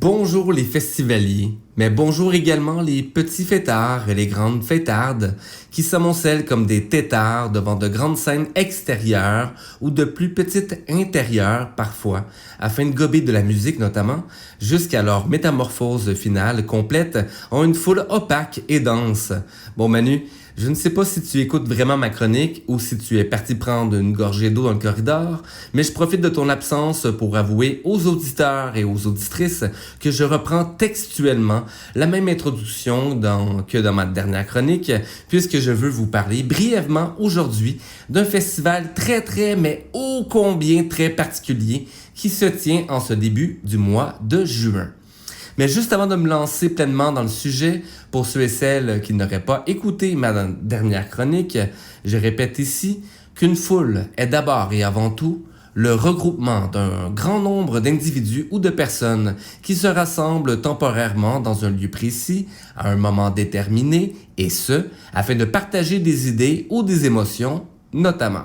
Bonjour les festivaliers, mais bonjour également les petits fêtards et les grandes fêtardes qui s'amoncellent comme des têtards devant de grandes scènes extérieures ou de plus petites intérieures parfois, afin de gober de la musique notamment, jusqu'à leur métamorphose finale complète en une foule opaque et dense. Bon Manu, je ne sais pas si tu écoutes vraiment ma chronique ou si tu es parti prendre une gorgée d'eau dans le corridor, mais je profite de ton absence pour avouer aux auditeurs et aux auditrices que je reprends textuellement la même introduction que dans ma dernière chronique, puisque je veux vous parler brièvement aujourd'hui d'un festival mais ô combien très particulier qui se tient en ce début du mois de juin. Mais juste avant de me lancer pleinement dans le sujet, pour ceux et celles qui n'auraient pas écouté ma dernière chronique, je répète ici qu'une foule est d'abord et avant tout le regroupement d'un grand nombre d'individus ou de personnes qui se rassemblent temporairement dans un lieu précis, à un moment déterminé, et ce, afin de partager des idées ou des émotions, notamment.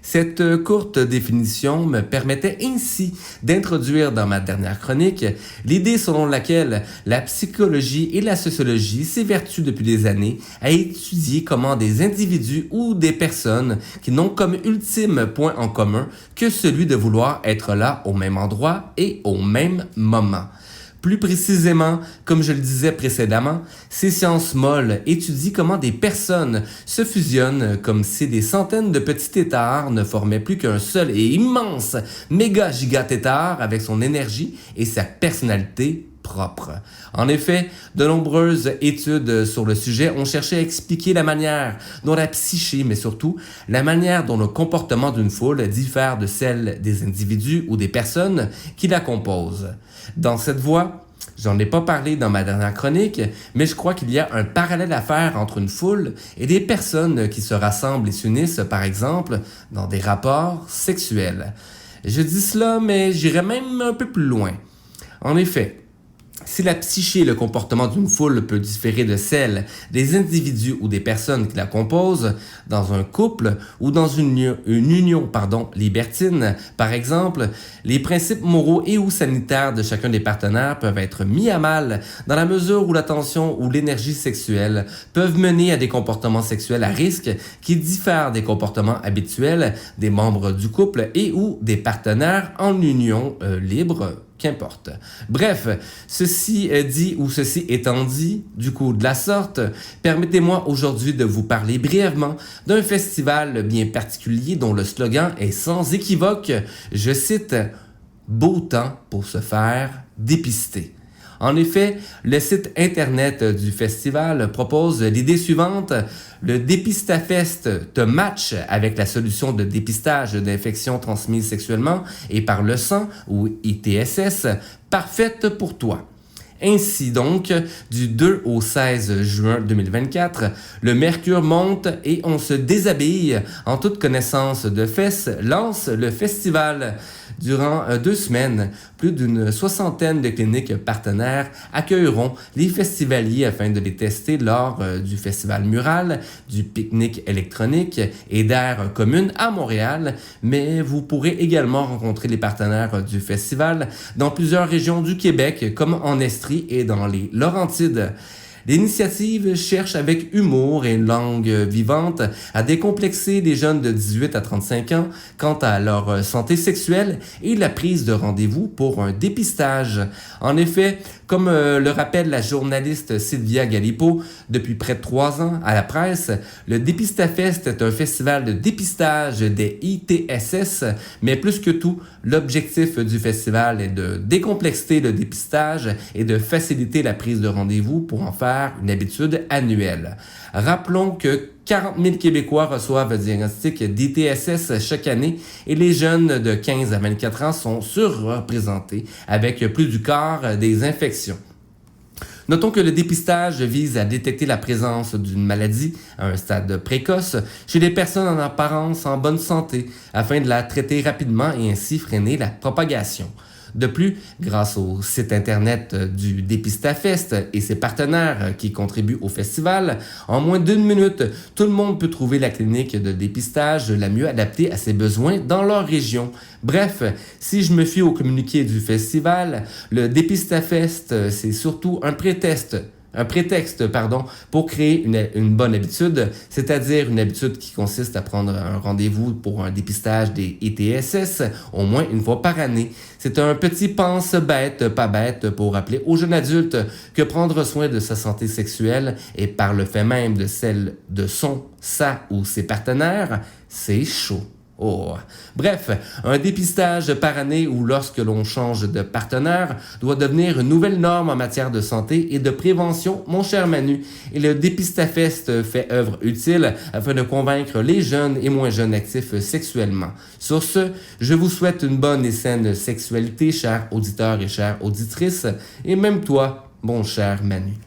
Cette courte définition me permettait ainsi d'introduire dans ma dernière chronique l'idée selon laquelle la psychologie et la sociologie s'évertuent depuis des années à étudier comment des individus ou des personnes qui n'ont comme ultime point en commun que celui de vouloir être là au même endroit et au même moment. Plus précisément, comme je le disais précédemment, ces sciences molles étudient comment des personnes se fusionnent comme si des centaines de petits têtards ne formaient plus qu'un seul et immense méga-giga-tétard avec son énergie et sa personnalité propre. En effet, de nombreuses études sur le sujet ont cherché à expliquer la manière dont la psyché, mais surtout la manière dont le comportement d'une foule diffère de celle des individus ou des personnes qui la composent. Dans cette voie, j'en ai pas parlé dans ma dernière chronique, mais je crois qu'il y a un parallèle à faire entre une foule et des personnes qui se rassemblent et s'unissent, par exemple, dans des rapports sexuels. Je dis cela, mais j'irai même un peu plus loin. En effet, si la psyché et le comportement d'une foule peut différer de celle des individus ou des personnes qui la composent, dans un couple ou dans une union libertine, par exemple, les principes moraux et ou sanitaires de chacun des partenaires peuvent être mis à mal dans la mesure où la tension ou l'énergie sexuelle peuvent mener à des comportements sexuels à risque qui diffèrent des comportements habituels des membres du couple et ou des partenaires en union libre. Qu'importe. Bref, ceci dit ou ceci étant dit, du coup de la sorte, permettez-moi aujourd'hui de vous parler brièvement d'un festival bien particulier dont le slogan est sans équivoque, je cite, « Beau temps pour se faire dépister ». En effet, le site internet du festival propose l'idée suivante. Le Dépistafest te match avec la solution de dépistage d'infections transmises sexuellement et par le sang, ou ITSS, parfaite pour toi. Ainsi donc, du 2 au 16 juin 2024, le mercure monte et on se déshabille en toute connaissance de fesses, lance le festival. Durant 2 semaines, plus d'une soixantaine de cliniques partenaires accueilleront les festivaliers afin de les tester lors du festival mural, du pique-nique électronique et d'air commune à Montréal, mais vous pourrez également rencontrer les partenaires du festival dans plusieurs régions du Québec, comme en Estrie et dans les Laurentides. L'initiative cherche avec humour et une langue vivante à décomplexer les jeunes de 18 à 35 ans quant à leur santé sexuelle et la prise de rendez-vous pour un dépistage. En effet, comme le rappelle la journaliste Sylvia Galipo depuis près de 3 ans à la presse, le Dépistafest est un festival de dépistage des ITSS, mais plus que tout, l'objectif du festival est de décomplexer le dépistage et de faciliter la prise de rendez-vous pour en faire une habitude annuelle. Rappelons que 40 000 Québécois reçoivent un diagnostic d'ITSS chaque année et les jeunes de 15 à 24 ans sont surreprésentés avec plus du quart des infections. Notons que le dépistage vise à détecter la présence d'une maladie à un stade précoce chez les personnes en apparence en bonne santé afin de la traiter rapidement et ainsi freiner la propagation. De plus, grâce au site internet du Dépistafest et ses partenaires qui contribuent au festival, en moins d'1 minute, tout le monde peut trouver la clinique de dépistage la mieux adaptée à ses besoins dans leur région. Bref, si je me fie au communiqué du festival, le Dépistafest, c'est surtout un prétexte pour créer une bonne habitude, c'est-à-dire une habitude qui consiste à prendre un rendez-vous pour un dépistage des ETSS au moins une fois par année. C'est un petit pense-bête, pas bête, pour rappeler aux jeunes adultes que prendre soin de sa santé sexuelle et par le fait même de celle de sa ou ses partenaires, c'est chaud. Oh. Bref, un dépistage par année ou lorsque l'on change de partenaire doit devenir une nouvelle norme en matière de santé et de prévention, mon cher Manu. Et le Dépistafest fait œuvre utile afin de convaincre les jeunes et moins jeunes actifs sexuellement. Sur ce, je vous souhaite une bonne et saine sexualité, chers auditeurs et chères auditrices, et même toi, bon cher Manu.